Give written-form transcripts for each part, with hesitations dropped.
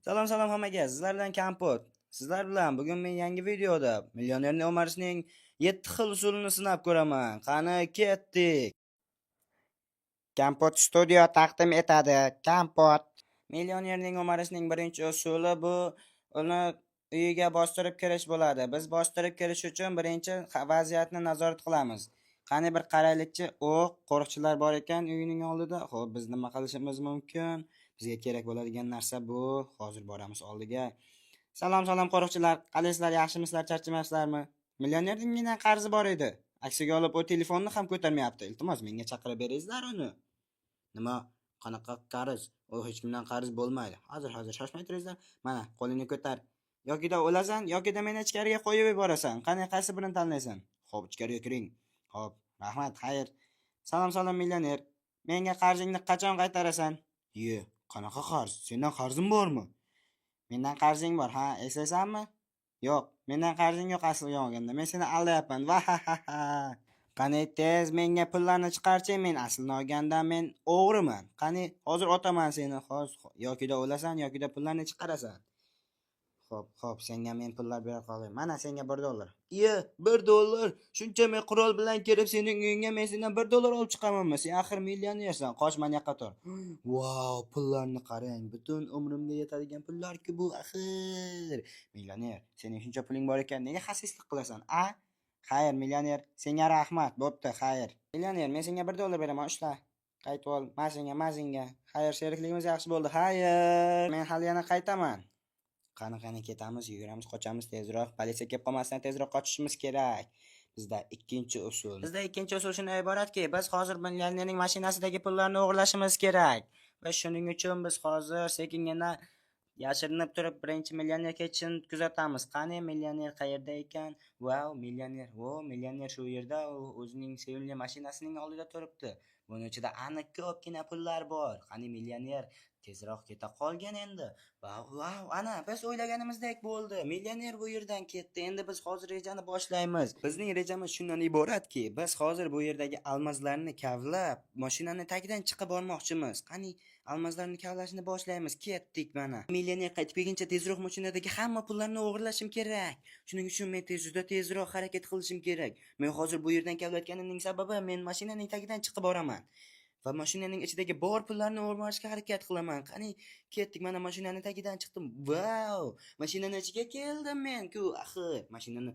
Salom salom hammaga. Sizlar bilan Kampot. Sizlar bilan bugun men yangi videoda Millionerning Omarsning 7 xil usulini sinab ko'raman. Qani ketdik. Kampot studio taqdim etadi. Kampot. Millionerning Omarsning birinchi usuli bu uni uyiga bostirib kirish bo'ladi. Biz bostirib kirish uchun birinchi vaziyatni nazorat qilamiz. Qani bir qaraylikchi, qo'riqchilar bor ekan uyining oldida. Xo'p, biz nima qilishimiz mumkin? Bizga kerak bo'ladigan narsa bu. Hozir boramiz oldiga. Salom salom qo'riqchilar. Qalaysizlar, yaxshimisizlar, charchamayapsizlarmi? Millionerning mendan qarzi bor edi. Aksiga olib u telefonni ham ko'tarmayapti. Iltimos menga chaqirib beringizlar uni. Nima? Qanaqa qarz? U hech kimdan qarz bo'lmaydi. Hozir shoshmay turingizlar. Mana, qo'lingni ko'tar. Yokida o'lasan, yokida meni ichkariga qo'yib yuborasan. Qani qaysi birini tanlaysan? Xo'p, ichkariga kiring. Xo'p, rahmat, xayr. Salom salom millioner. Menga qarzingni qachon qaytarasan? Qanaqa qarz? Sendan qarzim bormi? Mendan qarzing bor, ha, eslaysanmi? Yo'q, mendan qarzing yo'q asliga olganda. Men seni aldayapman. Va ha ha ha. Qani tez menga pullarni chiqarchi, men aslini olganda men o'g'riman. Qani hozir otaman seni, hozir yokida o'lasan, yokida pullarni chiqarasan. Xo'p, senga men pullar bera qolay. Mana senga $1. $1. Shuncha men qurol bilan kelib sening uyingga men sendan $1 olib chiqamanmi? Sen axir millionersan. Qoch mana yoqqa tur. Wow, pullarni qarang. Butun umrimga yetadigan pullar-ku bu axir. Millioner, sening shuncha puling bor ekan, nega xasislik qilasan, a? Xayr, millioner, senga rahmat. Bo'pti, xayr. Millioner, men senga $1 beraman, ushla. Qaytib ol, mazinga. Xayr, sherikligimiz yaxshi bo'ldi. Xayr. Men hali yana qaytaman. Qani ketamiz, yuguramiz, qochamiz tezroq. Politsiya kelib qolmasdan tezroq qochishimiz kerak. Bizda ikkinchi usul shundan iboratki, biz hozir millionerning mashinasidagi pullarni o'g'irlashimiz kerak. Va shuning uchun biz hozir sekingina yashirinib turib birinchi millioner ketishini kuzatamiz. Qani millioner qayerda ekan? Millioner shu yerda o'zining sevimli mashinasining oldida turibdi. Buning ichida aniq ko'pgina pullar bor. Qani millioner tezroq keta qolgan endi. Wow, ana biz o'ylaganimizdek bo'ldi. Millioner bu yerdan ketdi. Endi biz hozir rejani boshlaymiz. Bizning rejamiz shundan iboratki, biz hozir bu yerdagi almazlarni kavlab, mashinaning tagidan chiqib bormoqchimiz. Qani almazlarni kavlashni boshlaymiz. Ketdik mana. Millioner qaytib kelguncha tezroq mashinadagi hamma pullarni o'g'irlashim kerak. Shuning uchun men tezroq harakat qilishim kerak. Men hozir bu yerdan kavlayotganimning sababi men mashinaning tagidan chiqib boraman. Va mashinaning ichidagi bor pullarni o'rmashga harakat qilaman. Qani ketdik, mana mashinaning tagidan chiqdim. Wow! Mashinaning ichiga keldim men-ku axir. Mashinani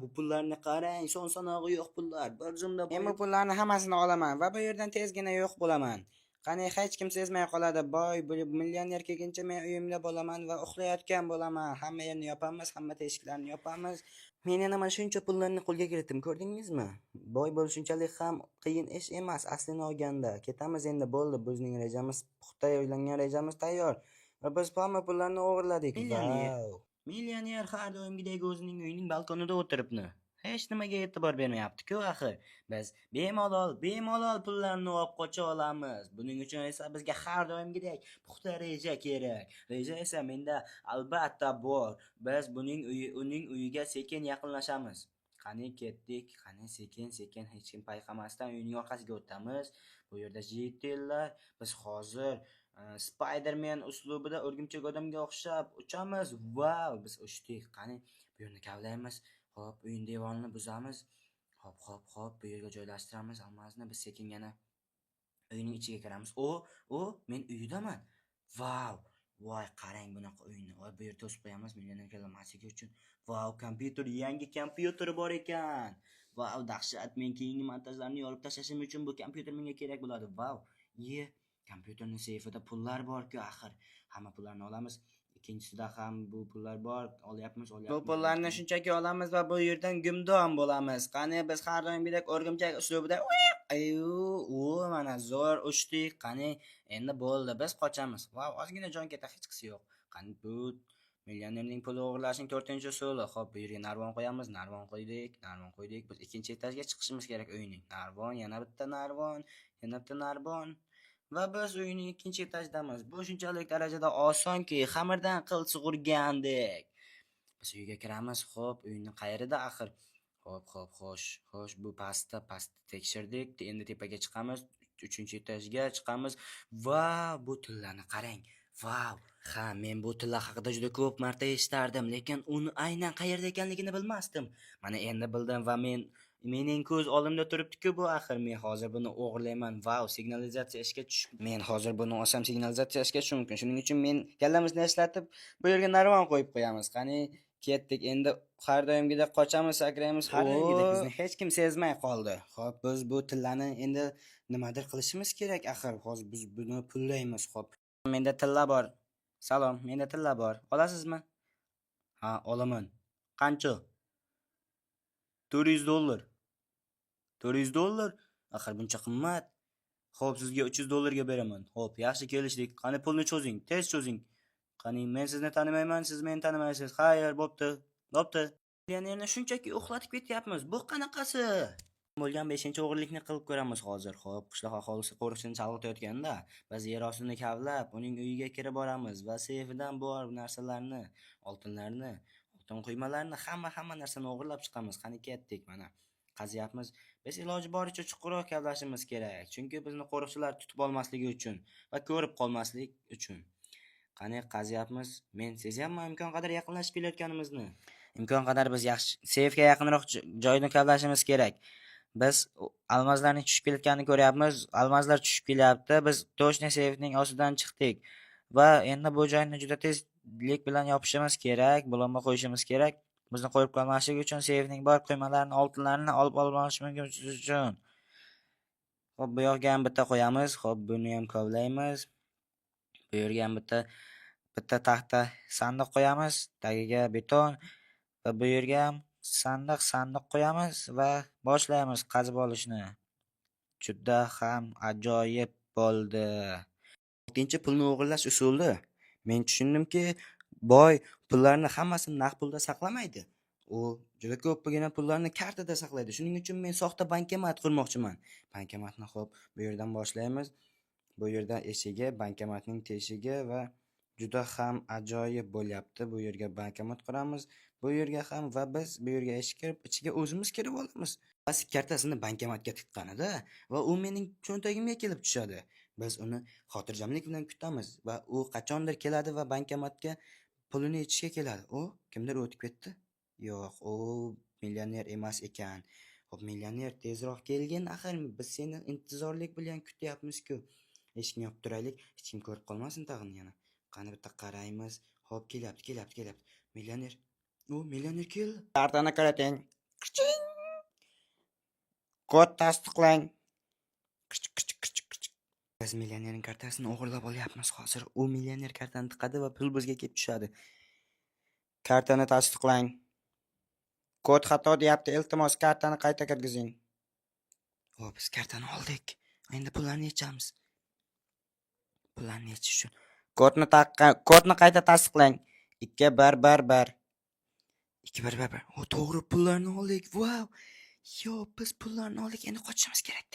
bu pullarni qarang, son sanog'i yo'q pullar. Bir zumda men bu pullarni hammasini olaman va bu yerdan tezgina yo'q bo'laman. Qani hech kim sezmay qoladi. Bu millioner kelguncha men uyimda bo'laman va uxlayotgan bo'laman. Hamma yerni yopamiz, hamma teshiklarni yopamiz. Men yana mana shuncha pullarni qo'lga kiritdim, ko'rdingizmi? Boy bo'lish shunchalik ham qiyin ish emas aslini olganda. Ketamiz endi, bo'ldi. Bizning rejamiz puxta o'ylangan rejamiz tayyor. Va biz hamma pullarni o'g'irladik. Millioner har doimgidek o'zining uyining balkonida o'tiribdi. Hech nimaga e'tibor bermayapti-ku axir. Biz bemalol pullarni olib qocha olamiz. Buning uchun esa bizga har doimgidek puxta reja kerak. Reja esa menda albatta bor. Biz uning uyiga sekin yaqinlashamiz. Qani ketdik, qani sekin hech kim payqamasdan uyning orqasiga o'tamiz. Bu yerda jitillar. Biz hozir Spider-Man uslubida o'rgimchak odamga o'xshab uchamiz. Wow, biz uchdik. Qani bu yerni kavlaymiz. Xo'p, uyning devorini buzamiz. Xo'p, bu yerga joylashtiramiz almazni. Biz sekin yana uyning ichiga kiramiz. Men uydaman. Wow! Voy, qarang bunaqa uyni. Voy, bu yerda to'sib qo'yamiz millioner kelmasligi uchun. Wow, yangi kompyuteri bor ekan. Wow, dahshat. Men keyingi montajlarni yorib tashlashim uchun bu kompyuter menga kerak bo'ladi. Wow. Kompyuterning seyfida pullar bor-ku axir. Hamma pullarni olamiz. Ikkinchisida ham bu pullar bor. Olyapmiz. Bu pullarni shunchaki olamiz va bu yerdan gumdon bo'lamiz. Qani biz har doimgidek o'rgimchak uslubida mana zo'r uchdik. Qani endi bo'ldi, biz qochamiz. Wow, ozgina jon keta, hech qisi yo'q. Qani bu millionerning puli o'g'irlashning 4-usuli. Xo'p, bu yerga narvon qo'yamiz. Narvon qo'ydik. Biz ikkinchi etajga chiqishimiz kerak uyning. Narvon, yana bitta narvon. Va biz uyning ikkinchi etajdamiz. Bu shunchalik darajada osonki, xamirdan qil sug'urgandek. Biz uyga kiramiz. Xo'p, uyning qayerida axir? Xo'sh, bu pastda tekshirdik. Endi tepaga chiqamiz. 3-etajga chiqamiz. Va bu tillarni qarang. Vau! Ha, men bu tilla haqida juda ko'p marta eshitardim, lekin uni aynan qayerda ekanligini bilmasdim. Mana endi bildim va mening ko'z oldimda turibdi-ku bu axir. Men hozir buni o'g'irlayman. Vau, signalizatsiya ishga tush. Men hozir buni olsam signalizatsiya ishga tushishi mumkin. Shuning uchun men kallamizni ishlatib bu yerga narvon qo'yib qo'yamiz. Qani, ketdik. Endi har doimgidek qochamiz, sakraymiz. Har doimgidek bizni hech kim sezmay qoldi. Xo'p, biz bu tillani endi nimadir qilishimiz kerak axir. Hozir biz buni pullaymiz, xo'p. Menda tilla bor. Salom, menda tilla bor. Olasizmi? Ha, olaman. Qancha? $400. $400? Axir buncha qimmat. Xo'p, sizga $300 beraman. Xo'p, yaxshi kelishdik. Qani pulni cho'zing, tez cho'zing. Qani, men sizni tanimayman, siz meni tanimaysiz. Xayr, bo'pti. Bo'pti. Millionerni shunchaki uxlatib ketyapmiz. Bu qanaqasi? Bo'lgan 5-o'g'irlikni qilib ko'ramiz hozir. Xo'p, qishloq aholisi qo'riqchini chalg'itayotganda biz yer ostini kavlab, uning uyiga kirib boramiz va sefidan bor narsalarni, oltinlarni, oltin quymalarni, hamma narsani o'g'irlab chiqamiz. Qani ketdik mana. Qazyapmiz. Biz iloji boricha chuqurroq kavlashimiz kerak. Chunki bizni qo'riqchilar tutib olmasligi uchun va ko'rib qolmaslik uchun. Qani qazyapmiz. Men sezyapman imkon qadar yaqinlashib kelayotganimizni. Imkon qadar biz yaxshi seyfga yaqinroq joyni kavlashimiz kerak. Biz almazlarning tushib kelayotganini ko'ryapmiz. Almazlar tushib kelyapti. Biz to'shni seyfning ostidan chiqdik va endi bu joyni juda tezlik bilan yopishimiz kerak, bulanma qo'yishimiz kerak. Bizni qo'yib qolmasligi uchun seyfning bor quymalarni, oltinlarini olib olish mumkin uchun. Xo'p, bu yoqqa ham bitta qo'yamiz. Xo'p, buni ham kovlaymiz. Bu yerga ham bitta taxta sandiq qo'yamiz. Tagiga beton va bu yerga ham sandiq qo'yamiz va boshlaymiz qazib olishni. Juda ham ajoyib bo'ldi. 4-pulni o'g'irlash usuli. Men tushundimki, boy pullarni hammasini naqd pulda saqlamaydi. U juda ko'pgina pullarni kartada saqlaydi. Shuning uchun men soxta bankomat qurmoqchiman. Bankomatni xo'p, bu yerdan boshlaymiz. Bu yerda eshigi, bankomatning teshigi va juda ham ajoyib bo'lyapti. Bu yerga bankomat quramiz. Bu yerga ham va biz bu yerga eshik kirib, ichiga o'zimiz kirib olamiz. Plastik kartasini bankomatga tiqqanida va u mening cho'ntagimga kelib tushadi. Biz uni xotirjamlik bilan kutamiz va u qachondir keladi va bankomatga pulini yechishga keladi. U kimdir o'tib ketdi? Yo'q, u millioner emas ekan. Xo'p, millioner tezroq kelgin, axir biz seni intizorlik bilan kutyapmiz-ku. Eshikni yopib turaylik, hech kim ko'rib qolmasin tag'in yana. Qani bitta qaraymiz. Xo'p, kelyapti. Millioner. U millioner keldi. Kartani kiriting. Kod tasdiqlang. Biz millionerning kartasini o'g'irlab olyapmiz hozir. U millioner kartani tiqadi va pul bizga kelib tushadi. Kartani tasdiqlang. Kod xato deyapti. Iltimos kartani qayta kirgizing. Xo'p, biz kartani oldik. Endi pullarni yechamiz. Pullarni yechish uchun kodni qayta tasdiqlang. 2111. 2111. O, to'g'ri, pullarni oldik. Vau! Yo, biz pullarni oldik. Endi qochishimiz kerak.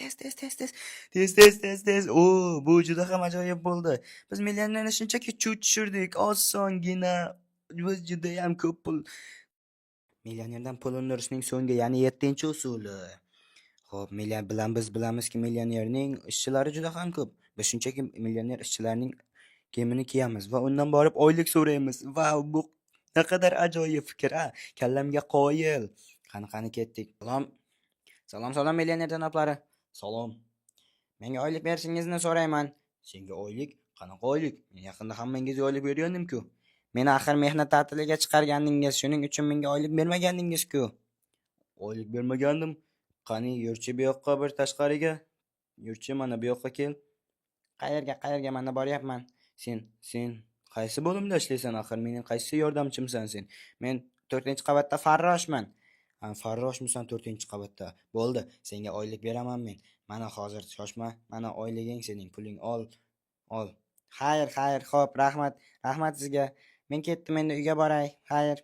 Tez. O, bu juda ham ajoyib bo'ldi. Biz millionerni shunchaki chuv tushirdik. Osongina. Biz juda ham ko'p pul. Millionerdan pul undirishning so'nggi, ya'ni 7-usuli. Xo'p, biz bilamizki, millionerning ishchilari juda ham ko'p. Biz shunchaki millioner ishchilarning kiyimini kiyamiz va undan borib oylik so'raymiz. Vau, bu naqadar ajoyib fikr, a? Kallamga qoyil. Qani ketdik. Salom millioner janoblari. Salom. Menga oylik berishingizni so'rayman. Senga oylik? Qanaqa oylik? Men yaqinda hammangizga oylik bergandim-ku. Meni axir mehnat ta'tiliga chiqarganingiz, shuning uchun menga oylik bermaganingiz-ku. Oylik bermagandim. Qani, yurchi bu yoqqa bir tashqariga. Yurchi, mana bu yoqqa kel. Qayerga mana boryapman. Sen qaysi bo'limda ishlaysan axir? Mening qaysi yordamchimsan sen? Men 4-qavatda farroshman. Farroshmisan 4-qavatda? Bo'ldi, senga oylik beraman men. Mana hozir shoshma. Mana oyliging sening, puling ol. Xayr, xo'p, rahmat sizga. Men ketdim, endi uyga boray. Xayr.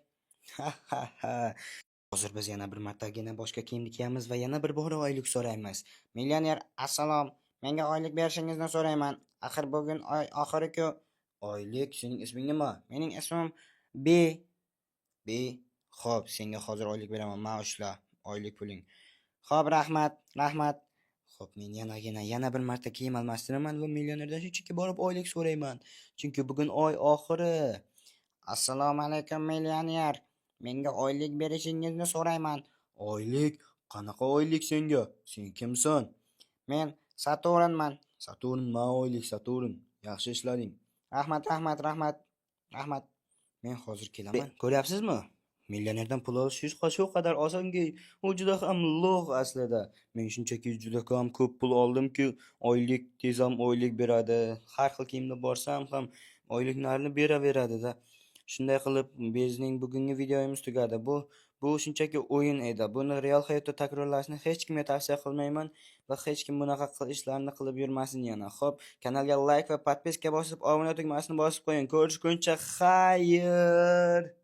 Hozir biz yana bir martagina boshqa kiyimni kiyamiz va yana bir bora oylik so'raymiz. Millioner, assalom. Menga oylik berishingizni so'rayman. Axir bugun oy oxiri-ku. Oylik, sening isming nima? Mening ismim B. Xo'p, senga hozir oylik beraman. Mana ushla, oylik puling. Xo'p, rahmat. Xo'p, men yana bir marta kiyim almashtiraman va millionerdan shunchaki borib oylik so'rayman. Chunki bugun oy oxiri. Assalomu alaykum millioner. Menga oylik berishingizni so'rayman. Oylik? Qanaqa oylik senga? Sen kimsan? Men Saturnman. Saturnman oylik Saturn. Yaxshi ishlading. Rahmat. Men hozir kelaman. Ko'ryapsizmi? Millionerdan pul olish shu qadar osonki, u juda ham ulug' aslida. Men shunchaki juda ham ko'p pul oldimki, oylik tezam oylik beradi. Har xil kiyimda borsam ham oyliklarni beraveradi-da. Shunday qilib bizning bugungi videomiz tugadi. Bu shunchaki o'yin edi. Buni real hayotda takrorlashni hech kimga tavsiya qilmayman va hech kim bunaqa ishlarni qilib yurmasin yana. Xo'p, kanalga like va podpiska bosib, obuna tugmasini bosib qo'ying. Ko'rishguncha xayr.